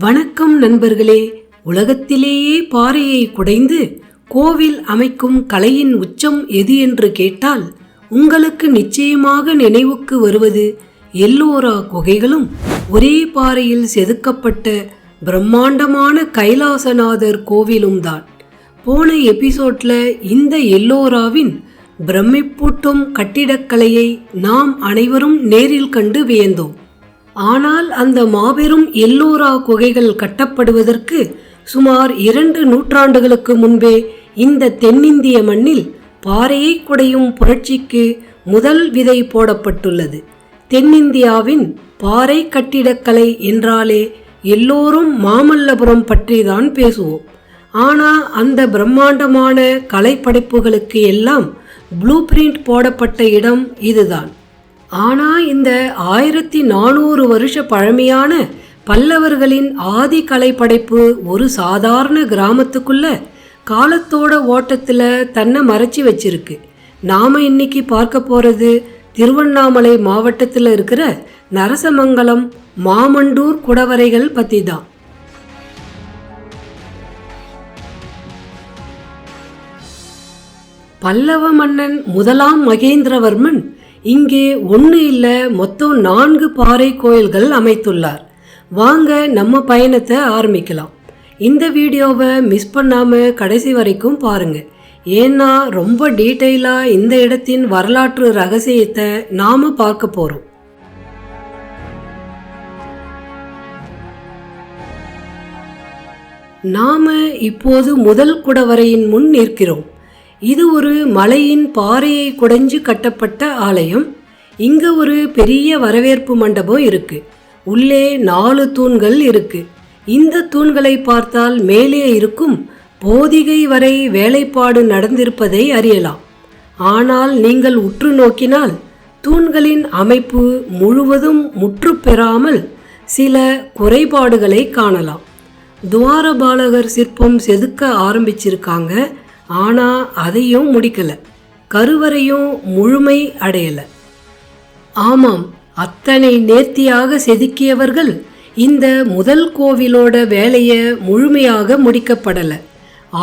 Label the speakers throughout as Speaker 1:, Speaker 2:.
Speaker 1: வணக்கம் நண்பர்களே. உலகத்திலேயே பாறையை குடைந்து கோவில் அமைக்கும் கலையின் உச்சம் எது என்று கேட்டால் உங்களுக்கு நிச்சயமாக நினைவுக்கு வருவது எல்லோரா குகைகளும் ஒரே பாறையில் செதுக்கப்பட்ட பிரம்மாண்டமான கைலாசநாதர் கோவிலும் தான். போன எபிசோட்ல இந்த எல்லோராவின் பிரமிப்பூட்டும் கட்டிடக்கலையை நாம் அனைவரும் நேரில் கண்டு வியந்தோம். ஆனால் அந்த மாபெரும் எல்லோரா குகைகள் கட்டப்படுவதற்கு சுமார் 2 நூற்றாண்டுகளுக்கு முன்பே இந்த தென்னிந்திய மண்ணில் பாறையை குடையும் புரட்சிக்கு முதல் விதை போடப்பட்டுள்ளது. தென்னிந்தியாவின் பாறை கட்டிடக்கலை என்றாலே எல்லோரும் மாமல்லபுரம் பற்றி தான் பேசுவோம். ஆனால் அந்த பிரம்மாண்டமான கலைப்படைப்புகளுக்கு எல்லாம் ப்ளூ பிரிண்ட் போடப்பட்ட இடம் இதுதான். ஆனால் இந்த 1400 வருஷ பழமையான பல்லவர்களின் ஆதி கலைப்படைப்பு ஒரு சாதாரண கிராமத்துக்குள்ள காலத்தோட ஓட்டத்தில் தன்னை மறைச்சி வச்சிருக்கு. நாம் இன்னைக்கு பார்க்க போகிறது திருவண்ணாமலை மாவட்டத்தில் இருக்கிற நரசமங்கலம் மாமண்டூர் குடவரைகள் பற்றி தான். பல்லவ மன்னன் முதலாம் மகேந்திரவர்மன் இங்கே 1 இல்லை மொத்தம் 4 பாறை கோயில்கள் அமைத்துள்ளார். வாங்க நம்ம பயணத்தை ஆரம்பிக்கலாம். இந்த வீடியோவை மிஸ் பண்ணாமல் கடைசி வரைக்கும் பாருங்கள். ஏன்னா ரொம்ப டீட்டெயிலாக இந்த இடத்தின் வரலாற்று ரகசியத்தை நாம் பார்க்க போகிறோம். நாம் இப்போது முதல் குடவரையின் முன் நிற்கிறோம். இது ஒரு மலையின் பாறையை குடைஞ்சு கட்டப்பட்ட ஆலயம். இங்கே ஒரு பெரிய வரவேற்பு மண்டபம் இருக்கு. உள்ளே 4 தூண்கள் இருக்கு. இந்த தூண்களை பார்த்தால் மேலே இருக்கும் போதிகை வரை வேலைப்பாடு நடந்திருப்பதை அறியலாம். ஆனால் நீங்கள் உற்று நோக்கினால் தூண்களின் அமைப்பு முழுவதும் முற்று பெறாமல் சில குறைபாடுகளை காணலாம். துவாரபாலகர் சிற்பம் செதுக்க ஆரம்பிச்சிருக்காங்க. ஆனால் அதையும் முடிக்கலை. கருவறையும் முழுமை அடையலை. ஆமாம், அத்தனை நேர்த்தியாக செதுக்கியவர்கள் இந்த முதல் கோவிலோட வேலையை முழுமையாக முடிக்கப்படலை.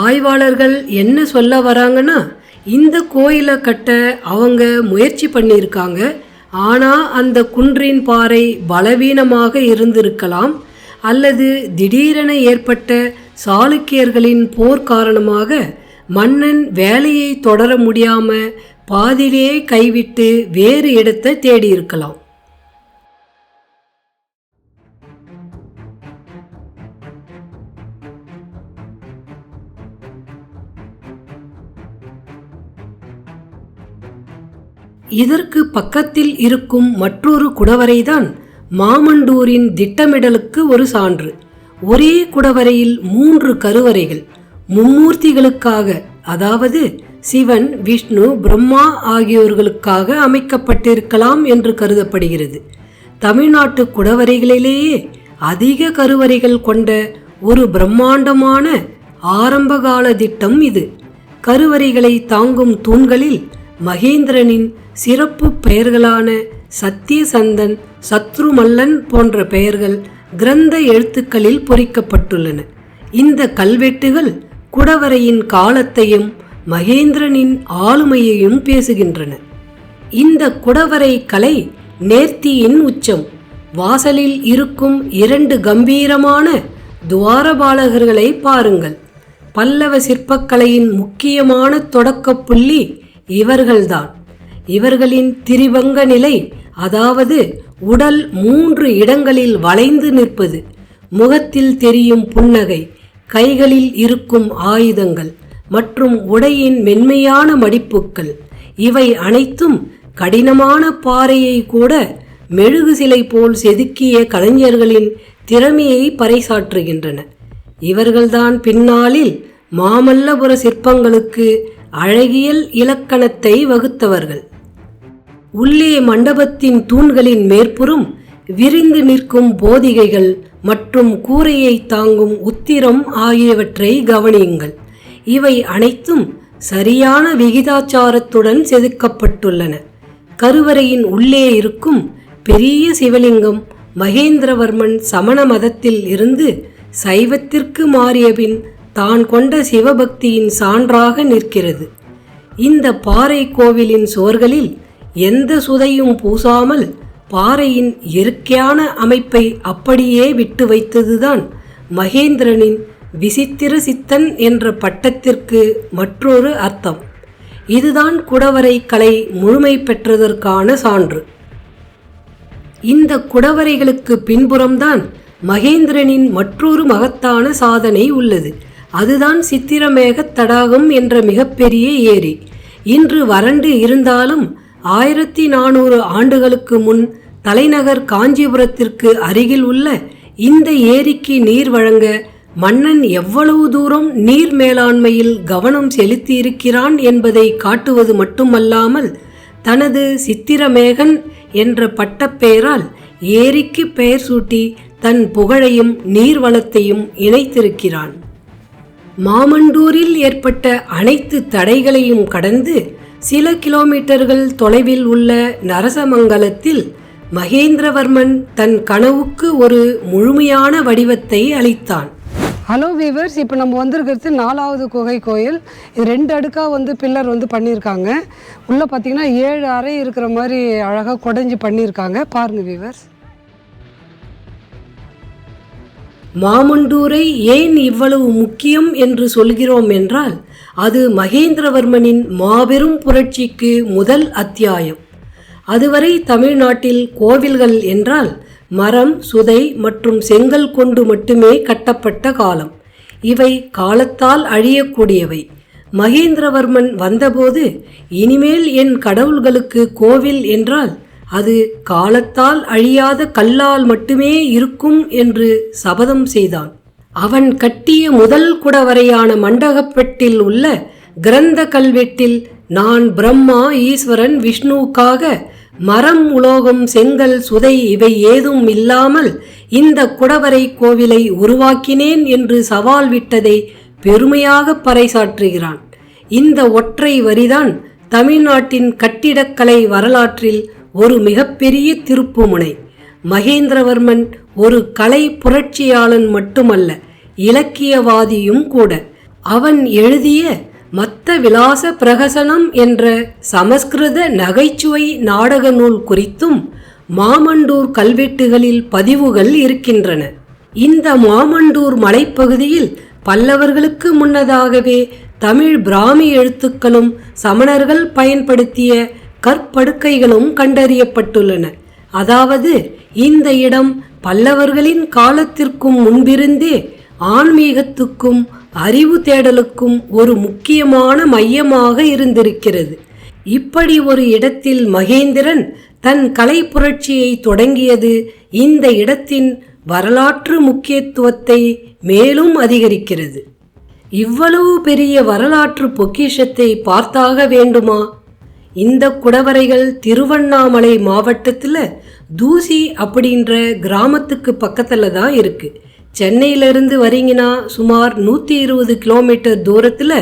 Speaker 1: ஆய்வாளர்கள் என்ன சொல்ல வராங்கன்னா, இந்த கோயிலை கட்ட அவங்க முயற்சி பண்ணியிருக்காங்க. ஆனால் அந்த குன்றின் பாறை பலவீனமாக இருந்திருக்கலாம், அல்லது திடீரென ஏற்பட்ட சாளுக்கியர்களின் போர் காரணமாக மன்னன் வேலையை தொடர முடியாம பாதியிலே கைவிட்டு வேறு இடத்தை தேடி இருக்கலாம். இதற்கு பக்கத்தில் இருக்கும் மற்றொரு குடவரைதான் மாமண்டூரின் திட்டமிடலுக்கு ஒரு சான்று. ஒரே குடவரையில் 3 கருவறைகள் மும்மூர்த்திகளுக்காக, அதாவது சிவன், விஷ்ணு, பிரம்மா ஆகியோர்களுக்காக அமைக்கப்பட்டிருக்கலாம் என்று கருதப்படுகிறது. தமிழ்நாட்டு குடவரைகளிலேயே அதிக கருவறைகள் கொண்ட ஒரு பிரம்மாண்டமான ஆரம்பகால திட்டம் இது. கருவறைகளை தாங்கும் தூண்களில் மகேந்திரனின் சிறப்பு பெயர்களான சத்தியசந்தன், சத்ருமல்லன் போன்ற பெயர்கள் கிரந்த எழுத்துக்களில் பொறிக்கப்பட்டுள்ளன. இந்த கல்வெட்டுகள் குடவரையின் காலத்தையும் மகேந்திரனின் ஆளுமையையும் பேசுகின்றன. இந்த குடவரை கலை நேர்த்தியின் உச்சம். வாசலில் இருக்கும் 2 கம்பீரமான துவாரபாலகர்களை பாருங்கள். பல்லவ சிற்பக்கலையின் முக்கியமான தொடக்க புள்ளி இவர்கள்தான். இவர்களின் திரிபங்க நிலை, அதாவது உடல் 3 இடங்களில் வளைந்து நிற்பது, முகத்தில் தெரியும் புன்னகை, கைகளில் இருக்கும் ஆயுதங்கள் மற்றும் உடையின் மென்மையான மடிப்புக்கள், இவை அனைத்தும் கடினமான பாறையை கூட மெழுகு சிலை போல் செதுக்கிய கலைஞர்களின் திறமையை பறைசாற்றுகின்றன. இவர்கள்தான் பின்னாளில் மாமல்லபுர சிற்பங்களுக்கு அழகியல் இலக்கணத்தை வகுத்தவர்கள். உள்ளே மண்டபத்தின் தூண்களின் மேற்புறம் விரிந்து நிற்கும் போதிகைகள் மற்றும் கூரையை தாங்கும் உத்திரம் ஆகியவற்றை கவனியுங்கள். இவை அனைத்தும் சரியான விகிதாச்சாரத்துடன் செதுக்கப்பட்டுள்ளன. கருவறையின் உள்ளே இருக்கும் பெரிய சிவலிங்கம் மகேந்திரவர்மன் சமண மதத்தில் இருந்து சைவத்திற்கு மாறியபின் தான் கொண்ட சிவபக்தியின் சான்றாக நிற்கிறது. இந்த பாறை கோவிலின் சுவர்களில் எந்த சுதையும் பூசாமல் பாறையின் இயற்கையான அமைப்பை அப்படியே விட்டு வைத்ததுதான் மகேந்திரனின் விசித்திர சித்தன் என்ற பட்டத்திற்கு மற்றொரு அர்த்தம். இதுதான் குடவரை கலை முழுமை பெற்றதற்கான சான்று. இந்த குடவரைகளுக்கு பின்புறம்தான் மகேந்திரனின் மற்றொரு மகத்தான சாதனை உள்ளது. அதுதான் சித்திரமேக தடாகம் என்ற மிகப்பெரிய ஏரி. இன்று வறண்டு இருந்தாலும் 1400 ஆண்டுகளுக்கு முன் தலைநகர் காஞ்சிபுரத்திற்கு அருகில் உள்ள இந்த ஏரிக்கு நீர் வழங்க மன்னன் எவ்வளவு தூரம் நீர் மேலாண்மையில் கவனம் செலுத்தியிருக்கிறான் என்பதை காட்டுவது மட்டுமல்லாமல் தனது சித்திரமேகன் என்ற பட்டப்பெயரால் ஏரிக்கு பெயர் சூட்டி தன் புகழையும் நீர்வளத்தையும் இணைத்திருக்கிறான். மாமண்டூரில் ஏற்பட்ட அனைத்து தடைகளையும் கடந்து சில கிலோமீட்டர்கள் தொலைவில் உள்ள நரசமங்கலத்தில் மகேந்திரவர்மன் தன் கனவுக்கு ஒரு முழுமையான வடிவத்தை அளித்தான்.
Speaker 2: ஹலோ வீவர்ஸ், இப்போ நம்ம வந்திருக்கிறது 4வது குகை கோயில். இது 2 அடுக்காக பில்லர் பண்ணியிருக்காங்க. உள்ளே பார்த்தீங்கன்னா 7 அறை இருக்கிற மாதிரி அழகாக குடைஞ்சி பண்ணியிருக்காங்க. பாருங்கள் வீவர்ஸ்.
Speaker 1: மாமண்டூரை ஏன் இவ்வளவு முக்கியம் என்று சொல்கிறோம் என்றால் அது மகேந்திரவர்மனின் மாபெரும் புரட்சிக்கு முதல் அத்தியாயம். அதுவரை தமிழ்நாட்டில் கோவில்கள் என்றால் மரம், சுதை மற்றும் செங்கல் கொண்டு மட்டுமே கட்டப்பட்ட காலம். இவை காலத்தால் அழியக்கூடியவை. மகேந்திரவர்மன் வந்தபோது இனிமேல் என் கடவுள்களுக்கு கோவில் என்றால் அது காலத்தால் அழியாத கல்லால் மட்டுமே இருக்கும் என்று சபதம் செய்தான். அவன் கட்டிய முதல் குடவரையான மண்டகப்பெட்டில் உள்ள கிரந்த கல்வெட்டில் நான் பிரம்மா, ஈஸ்வரன், விஷ்ணுவுக்காக மரம், உலோகம், செங்கல், சுதை இவை ஏதும் இல்லாமல் இந்த குடவரை கோவிலை உருவாக்கினேன் என்று சவால் விட்டதை பெருமையாக பறைசாற்றுகிறான். இந்த ஒற்றை வரிதான் தமிழ்நாட்டின் கட்டிடக்கலை வரலாற்றில் ஒரு மிகப்பெரிய திருப்புமுனை. மகேந்திரவர்மன் ஒரு கலை புரட்சியாளன் மட்டுமல்ல, இலக்கியவாதியும் கூட. அவன் எழுதிய மத்த விலாச பிரகசனம் என்ற சமஸ்கிருத நகைச்சுவை நாடக நூல் குறித்தும் மாமண்டூர் கல்வெட்டுகளில் பதிவுகள் இருக்கின்றன. இந்த மாமண்டூர் மலைப்பகுதியில் பல்லவர்களுக்கு முன்னதாகவே தமிழ் பிராமி எழுத்துக்களும் சமணர்கள் பயன்படுத்திய கற்படுக்கைகளும் கண்டறியப்பட்டுள்ளன. அதாவது இந்த இடம் பல்லவர்களின் காலத்திற்கும் முன்பிருந்தே ஆன்மீகத்துக்கும் அறிவு தேடலுக்கும் ஒரு முக்கியமான மையமாக இருந்திருக்கிறது. இப்படி ஒரு இடத்தில் மகேந்திரன் தன் கலை புரட்சியை தொடங்கியது இந்த இடத்தின் வரலாற்று முக்கியத்துவத்தை மேலும் அதிகரிக்கிறது. இவ்வளவு பெரிய வரலாற்று பொக்கிஷத்தை பார்த்தாக வேண்டுமா? இந்த குடவரைகள் திருவண்ணாமலை மாவட்டத்தில் தூசி அப்படின்ற கிராமத்துக்கு பக்கத்தில் தான் இருக்குது. சென்னையிலிருந்து வரீங்கன்னா சுமார் 120 கிலோமீட்டர் தூரத்தில்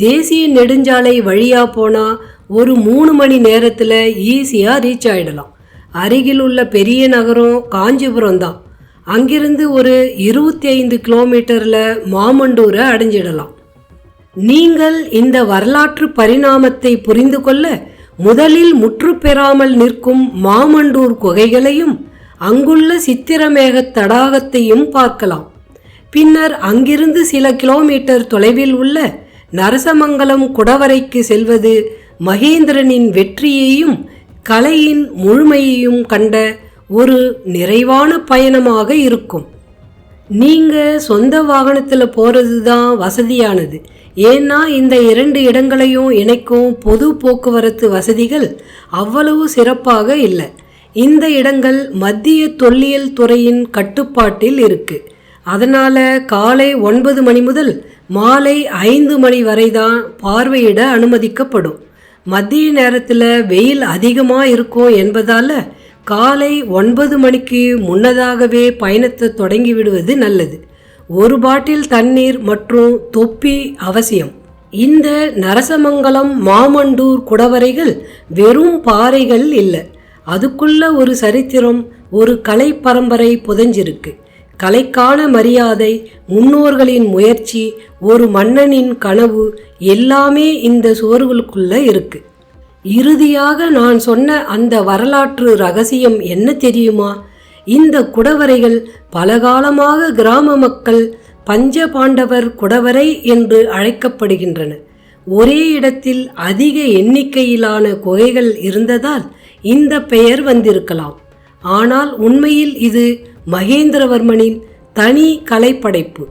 Speaker 1: தேசிய நெடுஞ்சாலை வழியாக போனால் ஒரு 3 மணி நேரத்தில் ஈஸியாக ரீச் ஆகிடலாம். அருகில் உள்ள பெரிய நகரம் காஞ்சிபுரம் தான். அங்கிருந்து ஒரு 25 கிலோமீட்டரில் மாமண்டூரை அடைஞ்சிடலாம். நீங்கள் இந்த வரலாற்று பரிணாமத்தை புரிந்து கொள்ள முதலில் முற்று பெறாமல் நிற்கும் மாமண்டூர் குகைகளையும் அங்குள்ள சித்திரமேக தடாகத்தையும் பார்க்கலாம். பின்னர் அங்கிருந்து சில கிலோமீட்டர் தொலைவில் உள்ள நரசமங்கலம் குடவரைக்கு செல்வது மகேந்திரனின் வெற்றியையும் கலையின் முழுமையையும் கண்ட ஒரு நிறைவான பயணமாக இருக்கும். நீங்கள் சொந்த வாகனத்தில் போகிறது தான் வசதியானது. ஏன்னா இந்த 2 இடங்களையும் இணைக்கும் பொது போக்குவரத்து வசதிகள் அவ்வளவு சிறப்பாக இல்லை. இந்த இடங்கள் மத்திய தொல்லியல் துறையின் கட்டுப்பாட்டில் இருக்கு. அதனால் காலை 9 மணி முதல் மாலை 5 மணி வரை தான் பார்வையிட அனுமதிக்கப்படும். மதிய நேரத்தில் வெயில் அதிகமாக இருக்கும் என்பதால் காலை 9 மணிக்கு முன்னதாகவே பயணத்தை தொடங்கி விடுவது நல்லது. ஒரு பாட்டில் தண்ணீர் மற்றும் தொப்பி அவசியம். இந்த நரசமங்கலம் மாமண்டூர் குடவரைகள் வெறும் பாறைகள் இல்லை, அதுக்குள்ள ஒரு சரித்திரம், ஒரு கலை பரம்பரை புதைஞ்சிருக்கு. கலைக்கான மரியாதை, முன்னோர்களின் முயற்சி, ஒரு மன்னனின் கனவு எல்லாமே இந்த சுவர்களுக்குள்ள இருக்கு. இறுதியாக நான் சொன்ன அந்த வரலாற்று ரகசியம் என்ன தெரியுமா? இந்த குடவரைகள் பலகாலமாக கிராம மக்கள் பஞ்ச பாண்டவர் குடவரை என்று அழைக்கப்படுகின்றன. ஒரே இடத்தில் அதிக எண்ணிக்கையிலான குகைகள் இருந்ததால் இந்த பெயர் வந்திருக்கலாம். ஆனால் உண்மையில் இது மகேந்திரவர்மனின் தனி கலைப்படைப்பு.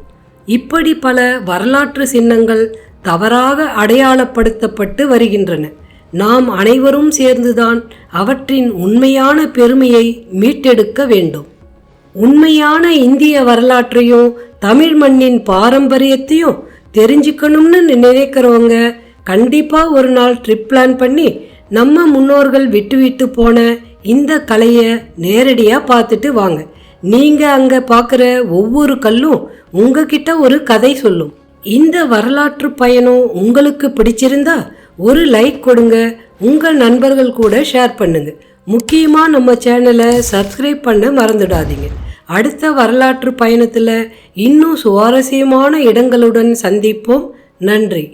Speaker 1: இப்படி பல வரலாற்று சின்னங்கள் தவறாக அடையாளப்படுத்தப்பட்டு வருகின்றன. நாம் அனைவரும் சேர்ந்துதான் அவற்றின் உண்மையான பெருமையை மீட்டெடுக்க வேண்டும். உண்மையான இந்திய வரலாற்றையும் தமிழ் மண்ணின் பாரம்பரியத்தையும் தெரிஞ்சுக்கணும்னு நினைக்கிறவங்க கண்டிப்பாக ஒரு நாள் ட்ரிப் பிளான் பண்ணி நம்ம முன்னோர்கள் விட்டு போன இந்த கலையை நேரடியாக பார்த்துட்டு வாங்க. நீங்கள் அங்கே பார்க்குற ஒவ்வொரு கல்லும் உங்ககிட்ட ஒரு கதை சொல்லும். இந்த வரலாற்று பயணம் உங்களுக்கு பிடிச்சிருந்தா ஒரு லைக் கொடுங்க, உங்கள் நண்பர்கள் கூட ஷேர் பண்ணுங்க. முக்கியமாக நம்ம சேனலை சப்ஸ்கிரைப் பண்ண மறந்துடாதீங்க. அடுத்த வரலாற்று பயணத்தில் இன்னும் சுவாரஸ்யமான இடங்களுடன் சந்திப்போம். நன்றி.